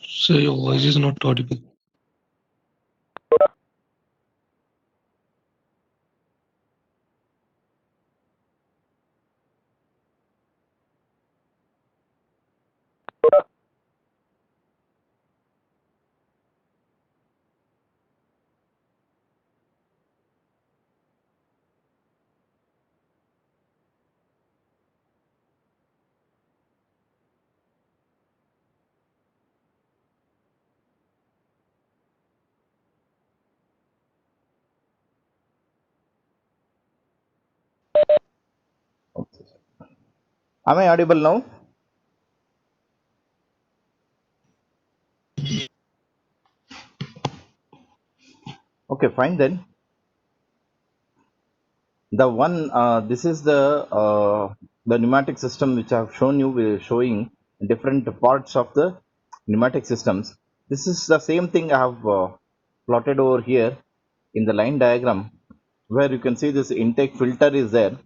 So your voice is not audible. Okay. Am I audible now? Okay, fine then. The one, this is the pneumatic system which I have shown you, showing different parts of the pneumatic systems. This is the same thing I have plotted over here in the line diagram, where you can see this intake filter is there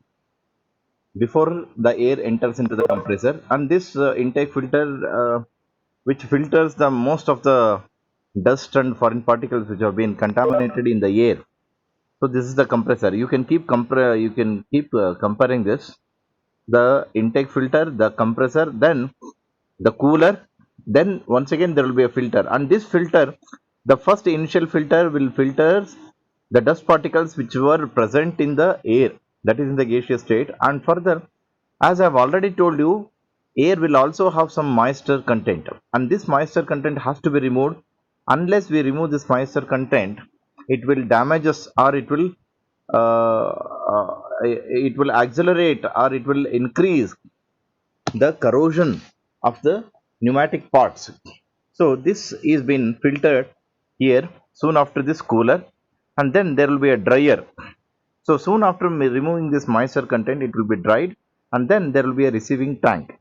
before the air enters into the compressor, and this intake filter which filters the most of the dust and foreign particles which have been contaminated in the air. So this is the compressor. You can keep comparing this, the intake filter, the compressor, then the cooler, then once again there will be a filter, and this filter, the first initial filter will filter the dust particles which were present in the air, that is in the gaseous state. And further, as I have already told you, air will also have some moisture content, and this moisture content has to be removed. Unless we remove this moisture content, it will damage us, or uh, it will accelerate, or it will increase the corrosion of the pneumatic parts. So this is been filtered here soon after this cooler, and then there will be a dryer. So soon after removing this moisture content, it will be dried, and then there will be a receiving tank.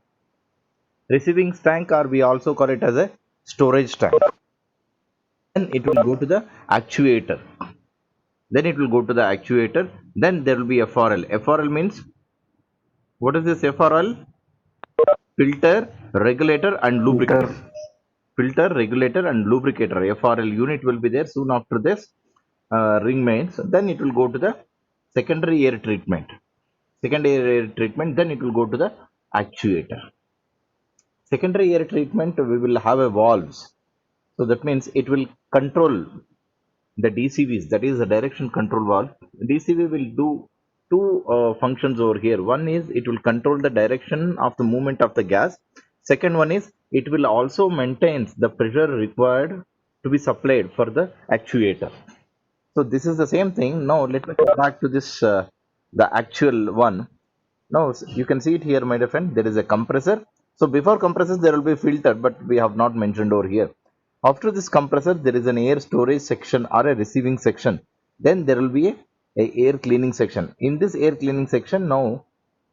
Receiving tank, or we also call it as a storage tank. Then it will go to the actuator. Then it will go to the actuator. Then there will be FRL. FRL means, what is this FRL? Filter, regulator, and lubricator. Filter. Filter, regulator, and lubricator. FRL unit will be there soon after this ring mains. Then it will go to the secondary air treatment. Secondary air treatment. Then it will go to the actuator. Secondary air treatment, we will have a valves. So that means it will control the DCVs, that is the direction control valve. DCV will do two functions over here. One is it will control the direction of the movement of the gas. Second one is it will also maintain the pressure required to be supplied for the actuator. So this is the same thing. Now let me come back to this, the actual one. Now you can see it here, my dear friend. There is a compressor. So before compressors, there will be filter, but we have not mentioned over here. After this compressor, there is an air storage section or a receiving section. Then there will be a air cleaning section. In this air cleaning section, now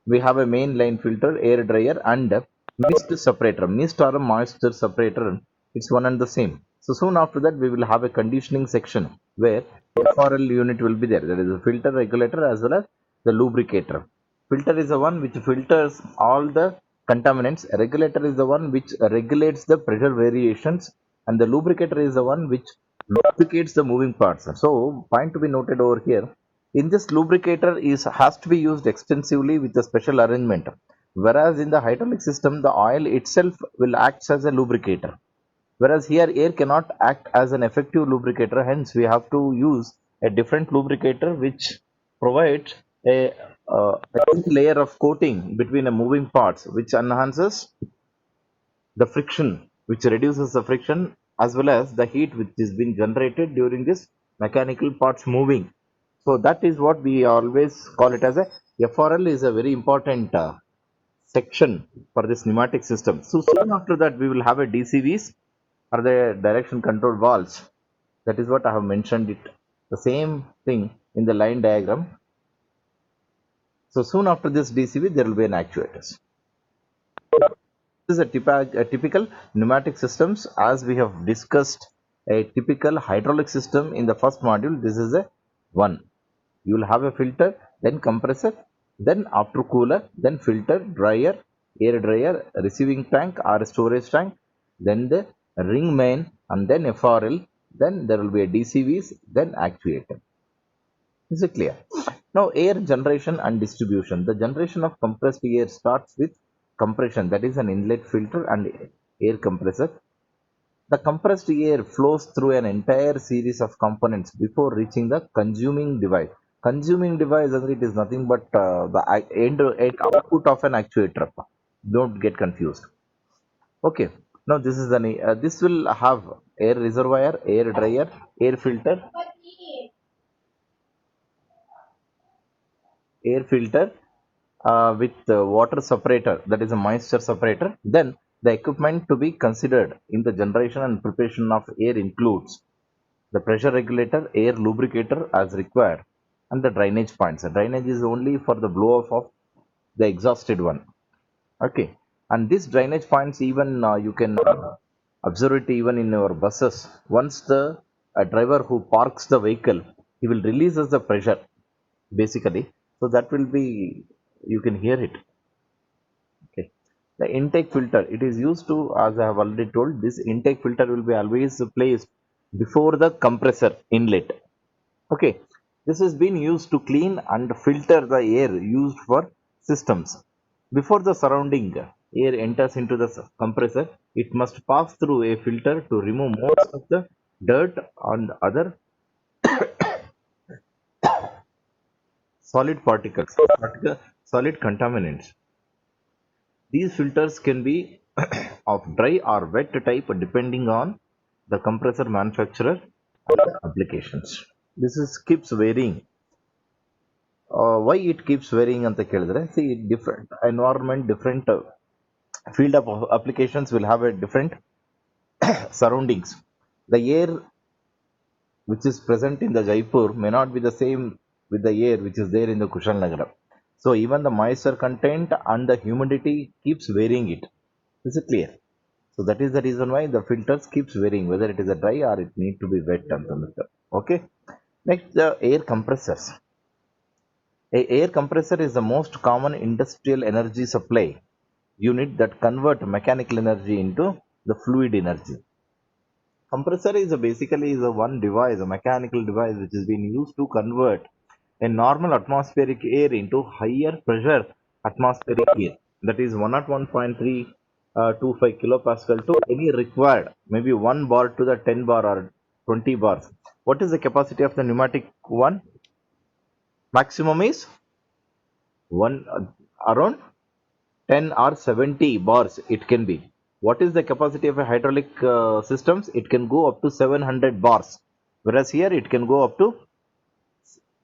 we have a main line filter, air dryer, and a mist separator. Mist or a moisture separator, it's one and the same. So soon after that, we will have a conditioning section where FRL unit will be there. There is a filter, regulator, as well as the lubricator. Filter is the one which filters all the contaminants. Regulator is the one which regulates the pressure variations, and the lubricator is the one which lubricates the moving parts. So point to be noted over here. In this, lubricator is has to be used extensively with a special arrangement. Whereas in the hydraulic system, the oil itself will act as a lubricator. Whereas here, air cannot act as an effective lubricator. Hence, we have to use a different lubricator which provides a thin layer of coating between the moving parts, which enhances the friction, which reduces the friction, as well as the heat which is being generated during this mechanical parts moving. So that is what we always call it as a FRL is a very important section for this pneumatic system. So soon after that, we will have a DCVs, or the direction control valves. That is what I have mentioned it. The same thing in the line diagram. So soon after this DCV, there will be an actuators. This is a typical pneumatic systems, as we have discussed a typical hydraulic system in the first module. This is a one. You will have a filter, then compressor, then after cooler, then filter, dryer, air dryer, receiving tank or storage tank, then the ring main, and then FRL, then there will be a DCVs, then actuator. Is it clear? Now, air generation and distribution. The generation of compressed air starts with compression, that is an inlet filter and air compressor. The compressed air flows through an entire series of components before reaching the consuming device. Consuming device, it is nothing but the end output of an actuator. Don't get confused. Okay. Now this is this will have air reservoir, air dryer, air filter, with water separator, that is a moisture separator. Then the equipment to be considered in the generation and preparation of air includes the pressure regulator, air lubricator as required, and the drainage points. The drainage is only for the blow off of the exhausted one. Okay. And this drainage points, even you can observe it even in your buses. Once the driver who parks the vehicle, he will releases the pressure basically, so that will be, you can hear it. Okay. The intake filter, it is used to, as I have already told, this intake filter will be always placed before the compressor inlet. Okay. This has been used to clean and filter the air used for systems. Before the surrounding air enters into the compressor, it must pass through a filter to remove most of the dirt and other solid particles, solid contaminants. These filters can be of dry or wet type depending on the compressor manufacturer and the applications. This is keeps varying. Why it keeps varying ಅಂತ ಕೇಳಿದ್ರೆ, see, different environment, different field of applications will have a different surroundings. The air which is present in the Jaipur may not be the same with the air which is there in the Kushalnagar. So even the moisture content and the humidity keeps varying it. Is it clear? So that is the reason why the filters keeps varying, whether it is a dry or it need to be wet. Okay. Next, the air compressors. A air compressor is the most common industrial energy supply unit that convert mechanical energy into the fluid energy. Compressor is basically is a one device, a mechanical device which is being used to convert a normal atmospheric air into higher pressure atmospheric air, that is 101.325 kilopascal to any required, maybe 1 bar to the 10 bar or 20 bars. What is the capacity of the pneumatic one? Maximum is one around 10 or 70 bars it can be. What is the capacity of a hydraulic systems? It can go up to 700 bars, whereas here it can go up to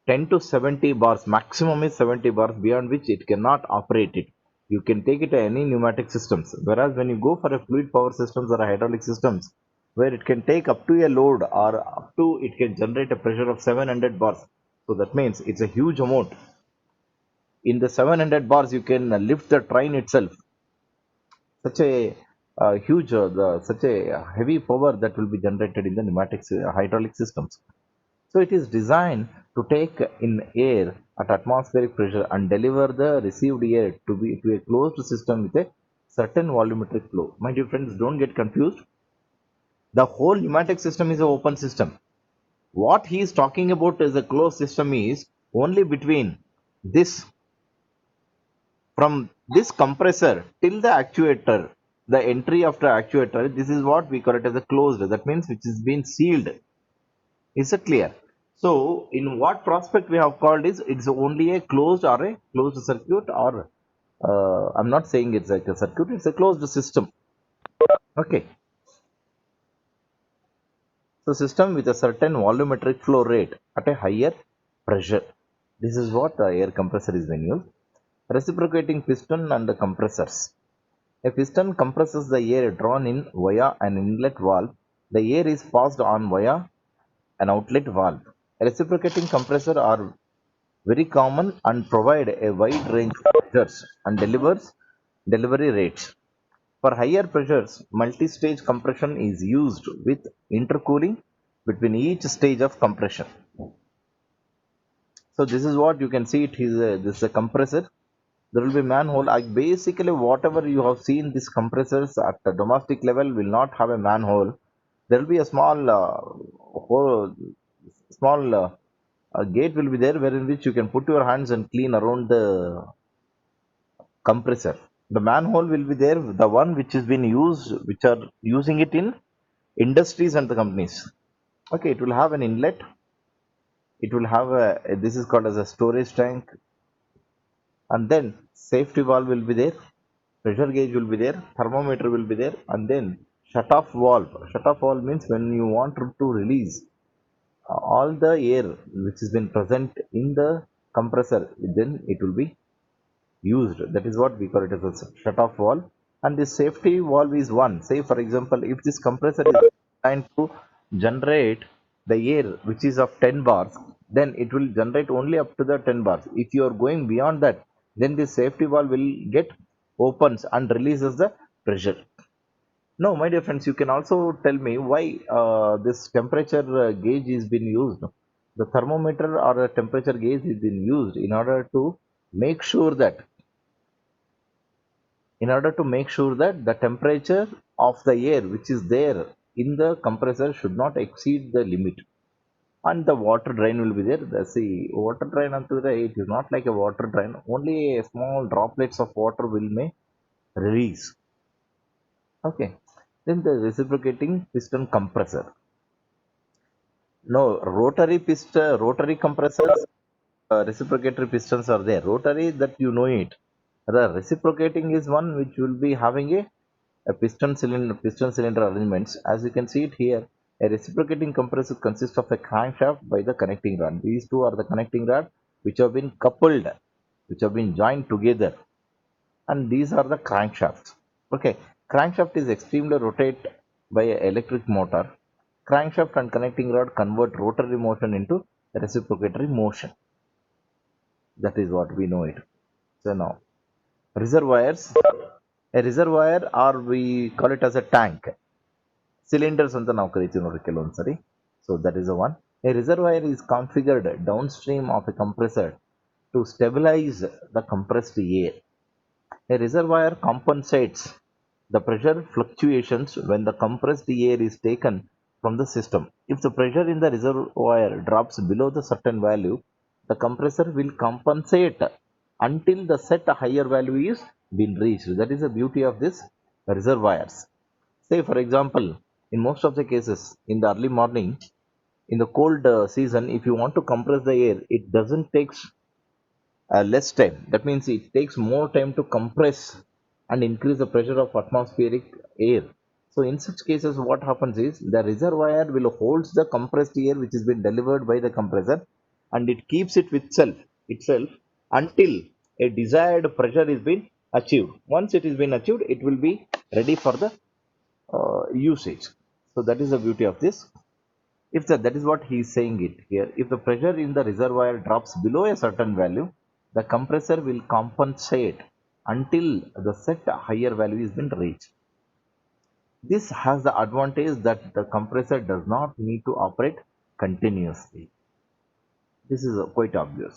10 to 70 bars. Maximum is 70 bars, beyond which it cannot operate it. You can take it to any pneumatic systems, whereas when you go for a fluid power systems or a hydraulic systems, where it can take up to a load or up to, it can generate a pressure of 700 bars. So that means it's a huge amount. In the 700 bars you can lift the train itself. Such a huge such a heavy power that will be generated in the pneumatic hydraulic systems. So it is designed to take in air at atmospheric pressure and deliver the received air to a closed system with a certain volumetric flow. My dear friends, don't get confused. The whole pneumatic system is an open system. What he is talking about as a closed system is only between this, from this compressor till the actuator, the entry of the actuator. This is what we call it as a closed. That means which is being sealed. Is it clear? So in what prospect we have called is, it's only a closed or a closed circuit, or I'm not saying it's like a circuit, it's a closed system. Okay. So system with a certain volumetric flow rate at a higher pressure. This is what the air compressor is being used. Reciprocating piston and the compressors. A piston compresses the air drawn in via an inlet valve. The air is passed on via an outlet valve. Reciprocating compressors are very common and provide a wide range of pressures and delivery rates. For higher pressures, multi-stage compression is used with intercooling between each stage of compression. So this is what you can see. It is this is a compressor. There will be manhole. Basically, whatever you have seen, these compressors at the domestic level will not have a manhole. There will be a small gate will be there, wherein which you can put your hands and clean around the compressor. The manhole will be there, the one which is being used, which are using it in industries and the companies. Okay, it will have an inlet. It will have this is called as a storage tank, and then safety valve will be there, pressure gauge will be there, thermometer will be there, and then shut off valve. Shut off valve means when you want to release all the air which has been present in the compressor, then it will be used. That is what we call it as a shut off valve. And the safety valve is one. Say for example, if this compressor is designed to generate the air which is of 10 bars, then it will generate only up to the 10 bars. If you are going beyond that, then the safety valve will get opens and releases the pressure. No, my dear friends, you can also tell me why this temperature gauge is being used. The thermometer or a temperature gauge is being used make sure that in order to make sure that the temperature of the air which is there in the compressor should not exceed the limit. And the water drain will be there. See, water drain unto the, it is not like a water drain, only a small droplets of water will may release. Okay, then the reciprocating piston compressor. No, rotary compressors, reciprocatory pistons are there. Rotary, that you know it. The reciprocating is one which will be having a piston cylinder arrangements. As you can see it here, a reciprocating compressor consists of a crankshaft by the connecting rod. These two are the connecting rod which have been coupled, which have been joined together, and these are the crankshafts. Okay, crankshaft is extremely rotate by an electric motor. Crankshaft and connecting rod convert rotary motion into reciprocatory motion. That is what we know it. So now, reservoirs. A reservoir, or we call it as a tank. Cylinders ಅಂತ ನಾವು ಕರಿತೀವಿ ನೋಡ್ರಿ ಕೆಲವೊಂದ್ಸರಿ. So that is the one. A reservoir is configured downstream of a compressor to stabilize the compressed air. A reservoir compensates the pressure fluctuations when the compressed air is taken from the system. If the pressure in the reservoir drops below the certain value, the compressor will compensate until the set higher value is been reached. That is the beauty of this reservoirs. Say for example, in most of the cases in the early morning, in the cold season, if you want to compress the air, it doesn't take less time. That means it takes more time to compress and increase the pressure of atmospheric air. So in such cases, what happens is the reservoir will holds the compressed air which has been delivered by the compressor, and it keeps it with itself until a desired pressure is been achieved. Once it is been achieved, it will be ready for the usage. So that is the beauty of this. If that is what he is saying it here. If the pressure in the reservoir drops below a certain value, the compressor will compensate until the set higher value has been reached. This has the advantage that the compressor does not need to operate continuously. This is quite obvious.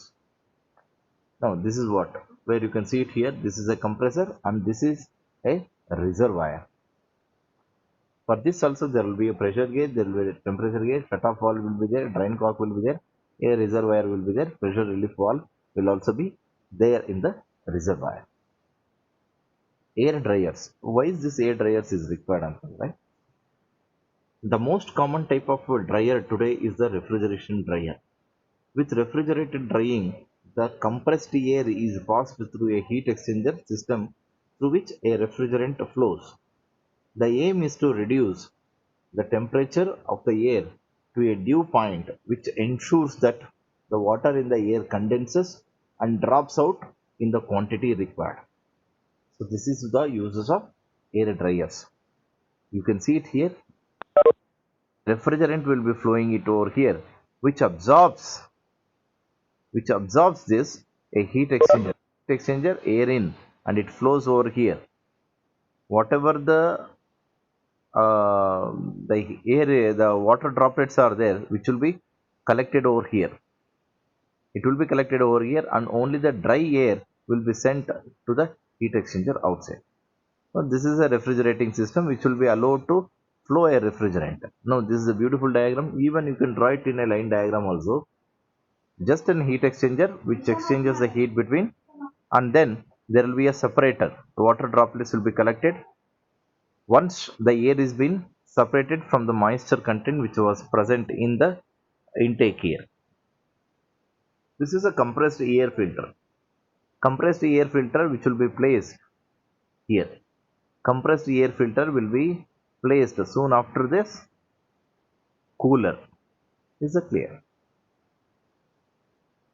Now this is what, where you can see it here. This is a compressor and this is a reservoir. For this also there will be a pressure gauge, there will be a temperature gauge, shut-off valve will be there, drain cock will be there, a reservoir will be there, pressure relief valve will also be there in the reservoir. Air dryers. Why is this air dryers is required? Right? The most common type of dryer today is the refrigeration dryer. With refrigerated drying, the compressed air is passed through a heat exchanger system through which a refrigerant flows. The aim is to reduce the temperature of the air to a dew point, which ensures that the water in the air condenses and drops out in the quantity required. So this is the uses of air dryers. You can see it here. Refrigerant will be flowing it over here, which absorbs this a heat exchanger air in, and it flows over here. Whatever the water droplets are there, which will be collected over here. It will be collected over here, and only the dry air will be sent to the heat exchanger outside. Now this is a refrigerating system which will be allowed to flow a refrigerant. Now this is a beautiful diagram. Even you can draw it in a line diagram also. Just an heat exchanger which exchanges the heat between, and then there will be a separator. The water droplets will be collected. Once the air is been separated from the moisture content which was present in the intake air. This is a compressed air filter. Compressed air filter which will be placed here. Compressed air filter will be placed soon after this cooler. Is it clear?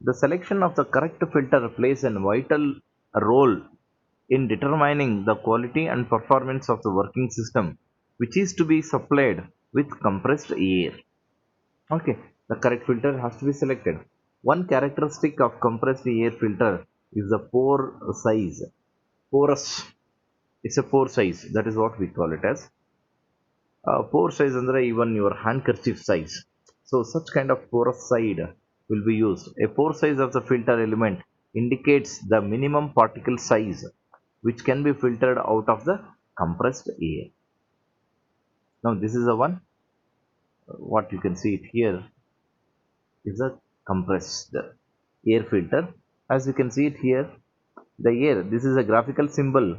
The selection of the correct filter plays a vital role in determining the quality and performance of the working system which is to be supplied with compressed air. Okay, the correct filter has to be selected. One characteristic of compressed air filter is the pore size. Porous. It's a pore size. That is what we call it as. Pore size andre even your handkerchief size. So such kind of porous side will be used. A pore size of the filter element indicates the minimum particle size which can be filtered out of the compressed air. Now this is the one. What you can see it here is a compressed air filter. As you can see it here, the air, this is a graphical symbol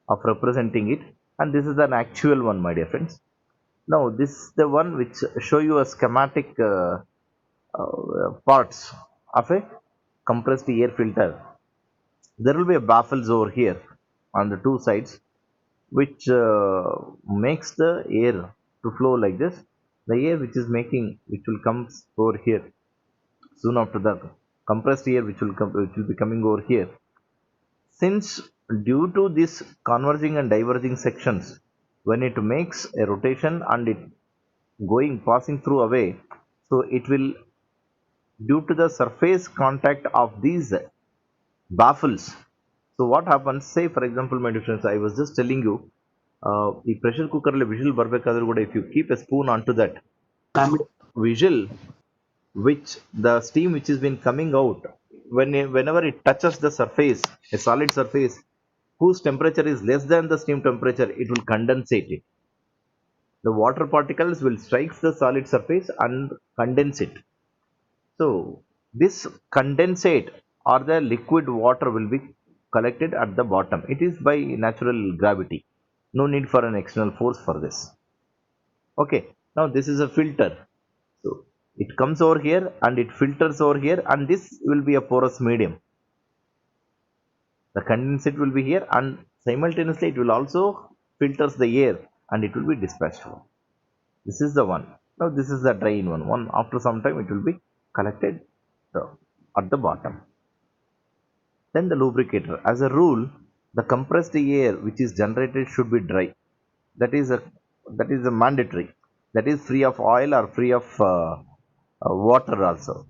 of representing it, and this is an actual one, my dear friends. Now this is the one which show you a schematic parts of a compressed air filter. There will be a baffles over here on the two sides which makes the air to flow like this. The air which is making, which will come over here soon after the compressed air which will come, which will be coming over here. Since due to this converging and diverging sections, when it makes a rotation and it going passing through away, so it will, due to the surface contact of these baffles. So what happens, say for example my difference, I was just telling you, the pressure cooker le whistle barbekadre kuda if you keep a spoon onto that whistle, which the steam which has been coming out, whenever it touches the surface, a solid surface whose temperature is less than the steam temperature, it will condensate it. The water particles will strike the solid surface and condense it. So this condensate or the liquid water will be collected at the bottom. It is by natural gravity. No need for an external force for this. Okay. Now this is a filter. So it comes over here and it filters over here, and this will be a porous medium. The condensate will be here, and simultaneously it will also filters the air and it will be dispatched. This is the one. Now this is the drain one. One after some time it will be collected at the bottom. Then the lubricator. As a rule, the compressed air which is generated should be dry. That is a mandatory. That is free of oil or free of water also.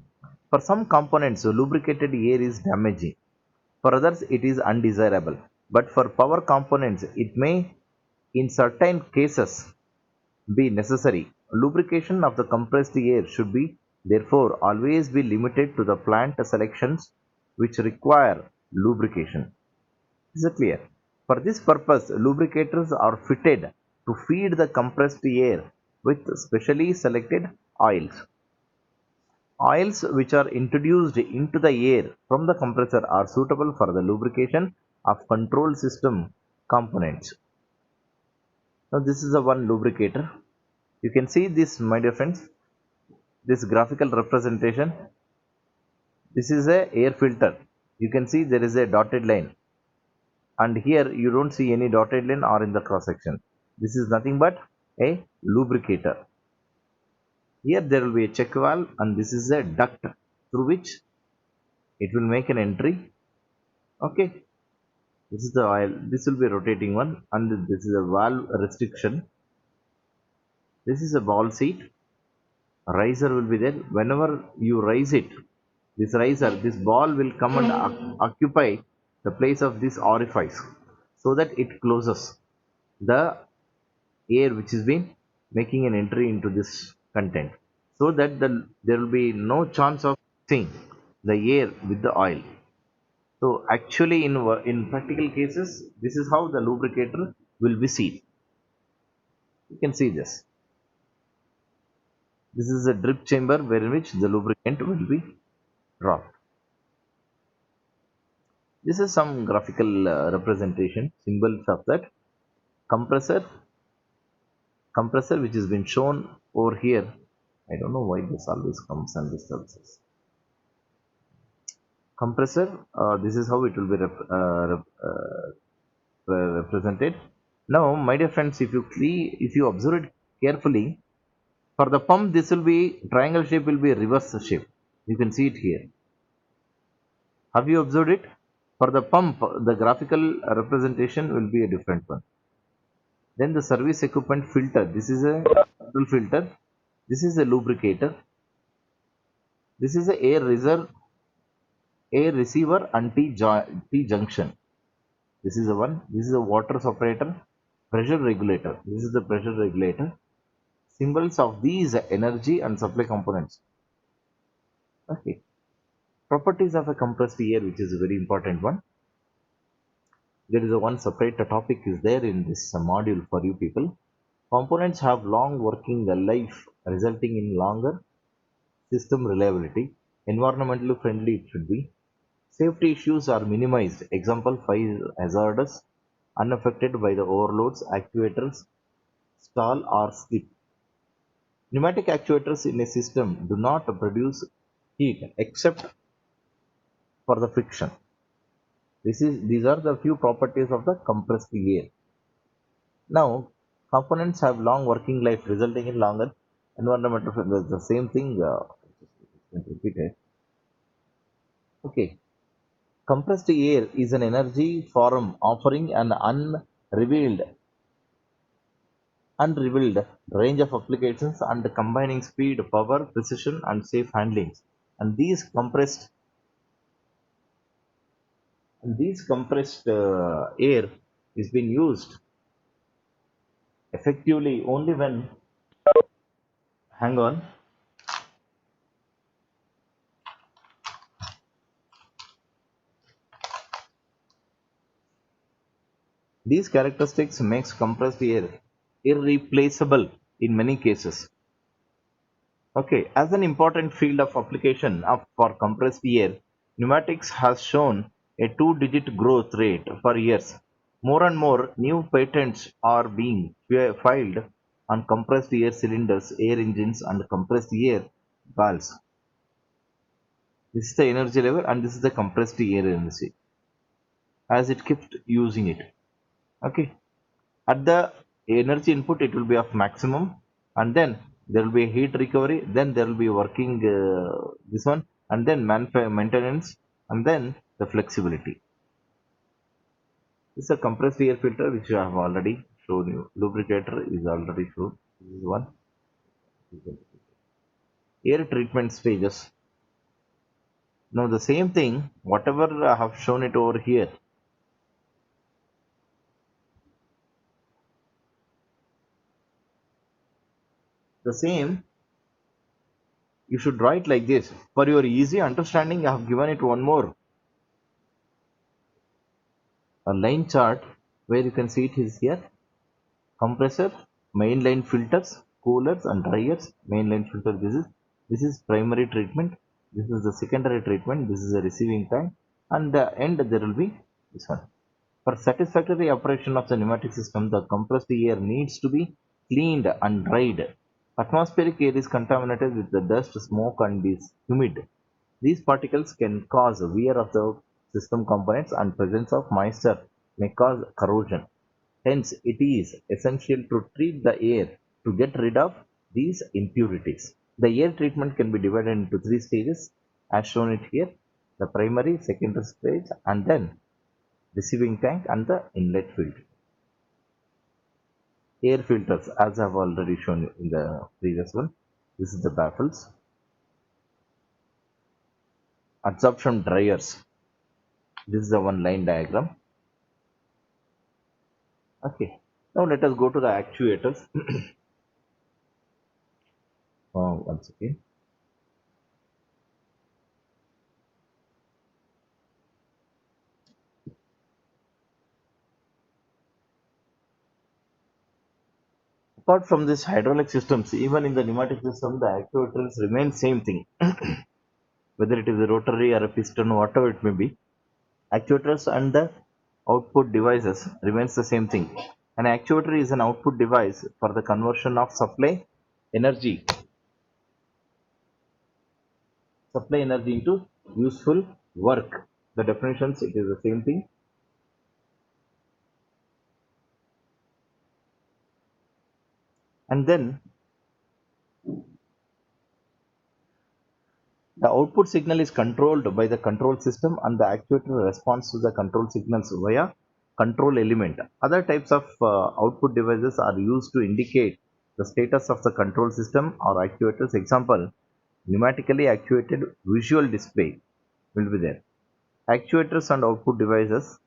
For some components, lubricated air is damaging. For others, it is undesirable. But for power components, it may, in certain cases, be necessary. Lubrication of the compressed air should be therefore always be limited to the plant selections which require lubrication. Is it clear? For this purpose, lubricators are fitted to feed the compressed air with specially selected oils. Oils which are introduced into the air from the compressor are suitable for the lubrication of control system components. Now this is a one lubricator. You can see this, my dear friends, this graphical representation. This is a air filter. You can see there is a dotted line, and here you don't see any dotted line or in the cross section. This is nothing but a lubricator. Here there will be a check valve, and this is a duct through which it will make an entry. Okay, this is the oil. This will be a rotating one, and this is a valve restriction. This is a ball seat. Riser will be there. Whenever you raise it, this riser, this ball will come and occupy the place of this orifice, so that it closes the air which is being making an entry into this content, so that there will be no chance of mixing the air with the oil. So actually, in practical cases, this is how the lubricator will be seen. You can see this. This is a drip chamber where which the lubricant will be dropped. This is some graphical representation symbols of that compressor. Compressor which has been shown over here. I don't know why this always comes and disturbs us. Compressor. This is how it will be represented. Now, my dear friends, if you observe it carefully, for the pump, this will be triangle shape will be reverse shape. You can see it here. Have you observed it? For the pump, the graphical representation will be a different one. Then the service equipment filter. This is a control filter. This is a lubricator. This is a air receiver and T junction. This is the one. This is a water separator, pressure regulator. This is the pressure regulator. Symbols of these energy and supply components. Okay. Properties of a compressed air, which is a very important one. There is a one separate topic is there in this module for you people. Components have long working life, resulting in longer system reliability. Environmentally friendly it should be. Safety issues are minimized. Example, fire hazardous, unaffected by the overloads, actuators stall or slip. Pneumatic actuators in a system do not produce heat except for the friction. These are the few properties of the compressed air. Now, components have long working life, resulting in longer environmental. The same thing. Repeat it. Okay. Compressed air is an energy form offering an unrevealed range of applications and combining speed, power, precision, and safe handling. And these compressed air is being used effectively only when, hang on, these characteristics makes compressed air irreplaceable in many cases. Okay, as an important field of application for compressed air, pneumatics has shown a two-digit growth rate for years. More and more new patents are being filed on compressed air cylinders, air engines, and compressed air valves. This is the energy level, and this is the compressed air energy. As it keeps using it, okay. At the energy input, it will be of maximum, and then there will be heat recovery, then there will be working this one, and then maintenance, and then the flexibility. This is a compressed air filter which I have already shown you. Lubricator is already shown. This is one. Air treatment stages. Now the same thing, whatever I have shown it over here. The same you should write like this. For your easy understanding, I have given it one more a line chart where you can see it is here. Compressor, mainline filters, coolers and dryers. Mainline filter, this is primary treatment. This is the secondary treatment. This is the receiving tank, and the end there will be this one. For satisfactory operation of the pneumatic system, the compressed air needs to be cleaned and dried. Atmospheric air is contaminated with the dust, smoke, and is humid. These particles can cause wear of the system components, and presence of moisture may cause corrosion. Hence, it is essential to treat the air to get rid of these impurities. The air treatment can be divided into three stages as shown it here: the primary, secondary stage, and then receiving tank and the inlet filter. Air filters, as I have already shown you in the previous one. This is the baffles. Absorption dryers. This is the one line diagram. Okay. Now let us go to the actuators. Once again. apart from this hydraulic systems, even in the pneumatic system, the actuators remain same thing. Whether it is a rotary or a piston, whatever it may be, actuators and the output devices remains the same thing. An actuator is an output device for the conversion of energy, supply energy into useful work. The definitions, it is the same thing. And then the output signal is controlled by the control system and the actuator responds to the control signals via control element. Other types of output devices are used to indicate the status of the control system or actuators. Example, pneumatically actuated visual display will be there. Actuators and output devices.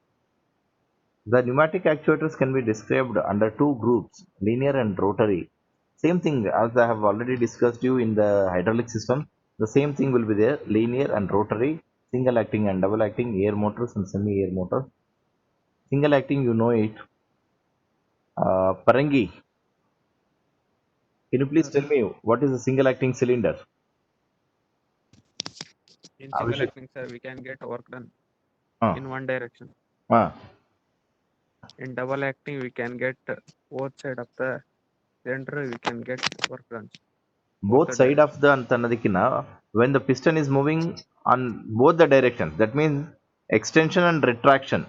The pneumatic actuators can be described under two groups, linear and rotary. Same thing as I have already discussed you in the hydraulic system. The same thing will be there, linear and rotary, single acting and double acting, air motors and semi-air motors. Single acting, you know it. Parangi, can you please Sir, tell me what is a single acting cylinder? in single Abhishek. acting, sir, we can get work done Uh, in one direction. uh, In double acting, we can get both side of the cylinder. We can get work done both both the side of direction. the antannadikina, when the piston is moving on both the directions, that means extension and retraction.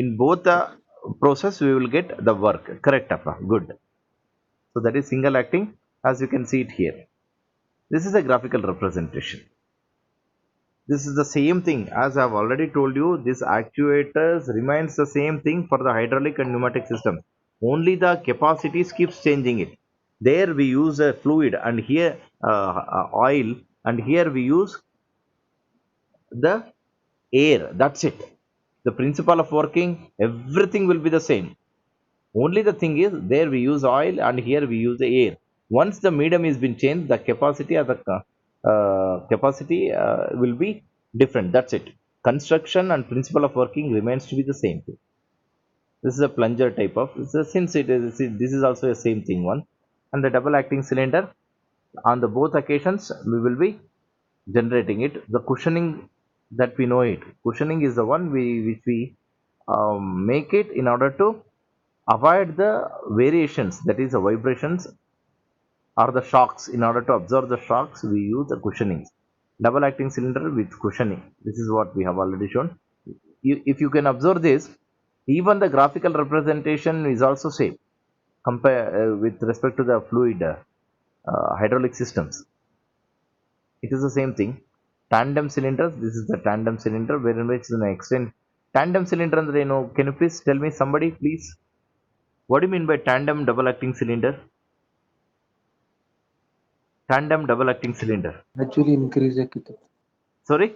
In both the Yes, process, we will get the work. Correct, Appa. Good. So that is single acting, as you can see it here. This is a graphical representation. This is the same thing as I have already told you. This actuators remains the same thing for the hydraulic and pneumatic system. Only the capacities keeps changing it. There we use a fluid, and here oil, and here we use the air. That's it. The principle of working, everything will be the same. Only the thing is, there we use oil and here we use the air. Once the medium is been changed, the capacity of the capacity will be different. That's it. Construction and principle of working remains to be the same thing. This is a plunger type of. Since it is, this is also a same thing one. And the double acting cylinder, on the both occasions we will be generating it. The cushioning, that we know it. Cushioning is the one which we make it in order to avoid the variations, that is the vibrations or the shocks. In order to absorb the shocks, we use the cushioning. Double acting cylinder with cushioning. This is what we have already shown. If you can observe this, even the graphical representation is also same compare with respect to the fluid hydraulic systems. It is the same thing. Tandem cylinders. This is the tandem cylinder, wherein which an extent tandem cylinder andre ಏನು? Can you please tell me, somebody please? What do you mean by tandem double acting cylinder? Tandem double acting cylinder. Actually increase ಆಕೈತಿ. Sorry?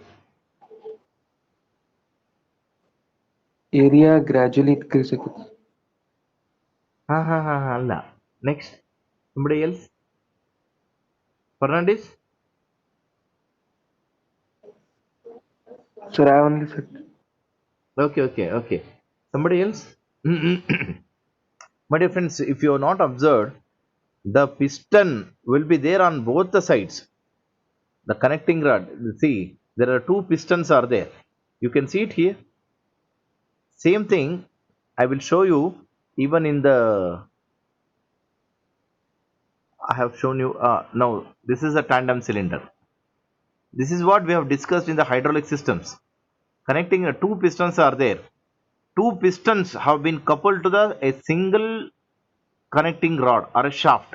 Area gradually increase ಆಕೈತಿ. ಅಲ್ಲ. Next. Somebody else? Fernandez? Sir, I only said. Okay. Somebody else? My dear friends, if you have not observed, the piston will be there on both the sides. The connecting rod. See, there are two pistons are there. You can see it here. Same thing. I will show you even in the. I have shown you. Now, this is a tandem cylinder. This is what we have discussed in the hydraulic systems. Connecting two pistons are there. Two pistons have been coupled to a single connecting rod or a shaft.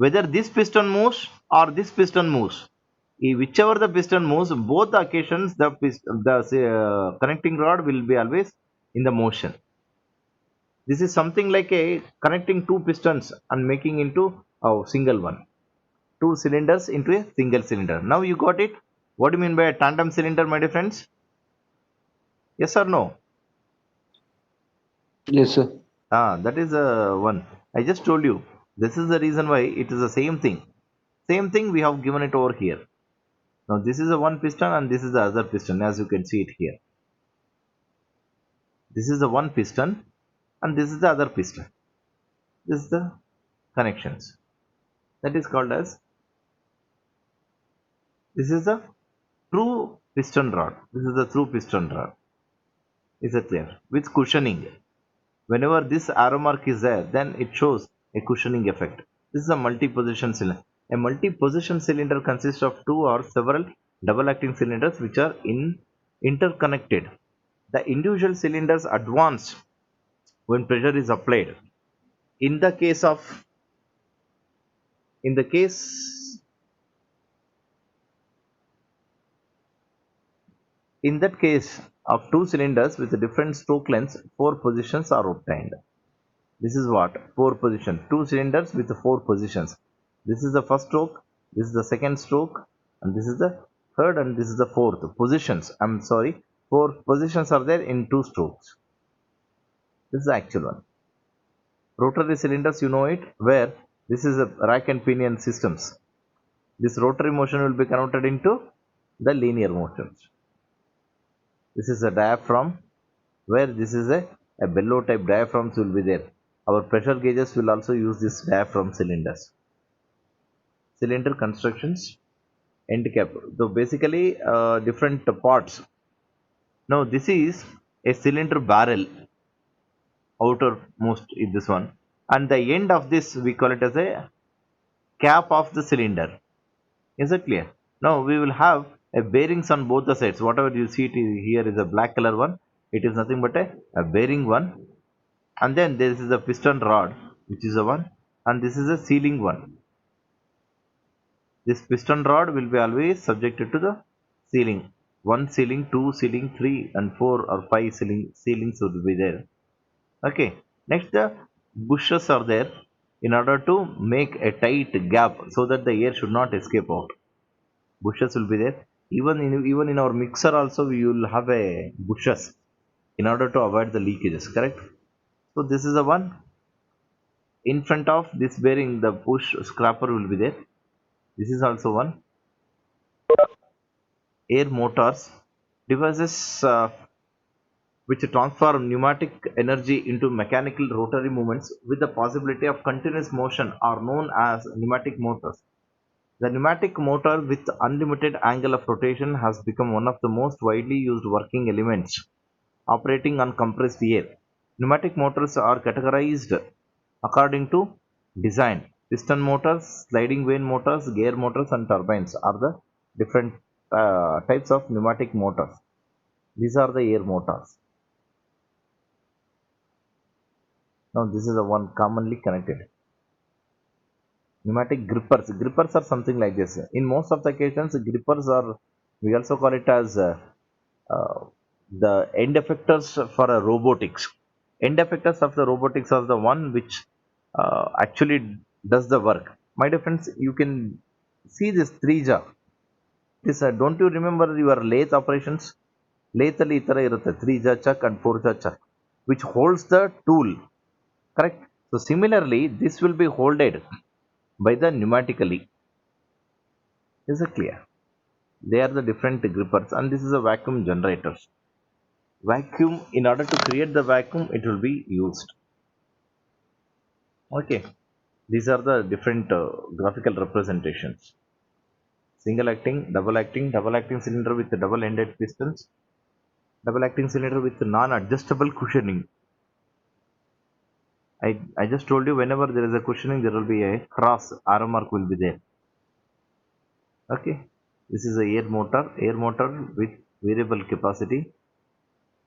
Whether this piston moves or this piston moves, whichever the piston moves, both the occasions the connecting rod will be always in the motion. This is something like a connecting two pistons and making into a single one. Two cylinders into a single cylinder. Now you got it. What do you mean by a tandem cylinder, my dear friends? Yes or no? Yes, sir. That is one. I just told you. This is the reason why it is the same thing. Same thing we have given it over here. Now this is the one piston and this is the other piston, as you can see it here. This is the one piston and this is the other piston. This is the connections. That is called as, this is a true piston rod. This is the true piston rod. Is it clear? With cushioning. Whenever this arrow mark is there, then it shows a cushioning effect. This is a multi-position cylinder. A multi-position cylinder consists of two or several double-acting cylinders which are interconnected. The individual cylinders advance when pressure is applied. In the case of, in the case in that case of two cylinders with different stroke lengths, four positions are obtained. This is what? Four positions. Two cylinders with four positions. This is the first stroke, this is the second stroke, and this is the third, and this is the fourth. Positions. I'm sorry. Four positions are there in two strokes. This is the actual one. Rotary cylinders, you know it, where this is a rack and pinion systems. This rotary motion will be converted into the linear motions. This is a diaphragm, where this is a bellow type diaphragms will be there. Our pressure gauges will also use this diaphragm cylinders. Cylinder constructions, end cap. So basically different parts. Now this is a cylinder barrel, outermost is this one, and the end of this we call it as a cap of the cylinder. Is it clear? Now we will have a bearings on both the sides. Whatever you see it is, here is a black color one. It is nothing but a bearing one. And then there is a piston rod, which is a one, and this is a sealing one. This piston rod will be always subjected to the sealing. One sealing, two sealing, three and four or five sealings would be there. Okay. Next, the bushes are there in order to make a tight gap so that the air should not escape out. Bushes will be there. Even in our mixer also we will have a bushes in order to avoid the leakages. Correct. So this is the one. In front of this bearing, the push scraper will be there. This is also one. Air motors, devices which transform pneumatic energy into mechanical rotary movements with the possibility of continuous motion are known as pneumatic motors. The pneumatic motor with unlimited angle of rotation has become one of the most widely used working elements operating on compressed air. Pneumatic motors are categorized according to design. Piston motors, sliding vane motors, gear motors, and turbines are the different types of pneumatic motors. These are the air motors. Now this is the one commonly connected. Pneumatic grippers. Grippers are something like this. In most of the occasions, grippers are, we also call it as uh, the end effectors for robotics. End effectors of the robotics are the one which actually does the work. My dear friends, you can see this three jaw. This don't you remember your lathe operations? Lathe ಅಲ್ಲಿ ಈ ತರ ಇರುತ್ತೆ, 3 jaw chuck and 4 jaw chuck, which holds the tool. Correct. So similarly, this will be holded by the pneumatically. Is it clear? They are the different grippers, and this is a vacuum generator. Vacuum, in order to create the vacuum, it will be used. Okay. These are the different graphical representations. Single acting, double acting cylinder with double ended pistons, double acting cylinder with non-adjustable cushioning. I just told you, whenever there is a cushioning, there will be a cross arrow mark will be there. Okay. This is a air motor with variable capacity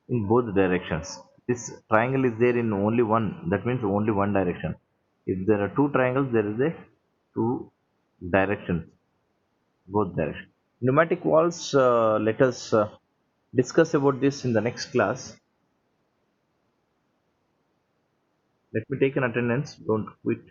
in both directions. This triangle is there in only one, that means only one direction. If there are two triangles, there is a two directions, both directions. Pneumatic valves, let us discuss about this in the next class. Let me take an attendance, don't quit.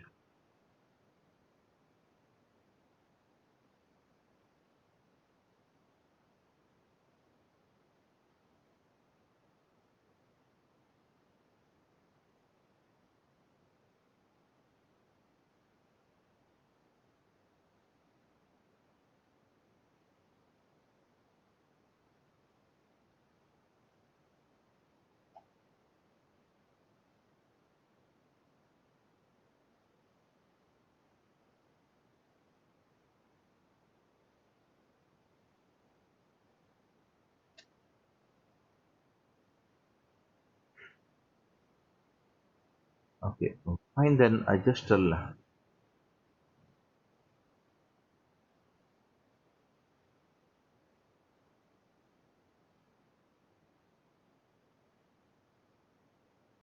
Okay, fine then. I just tell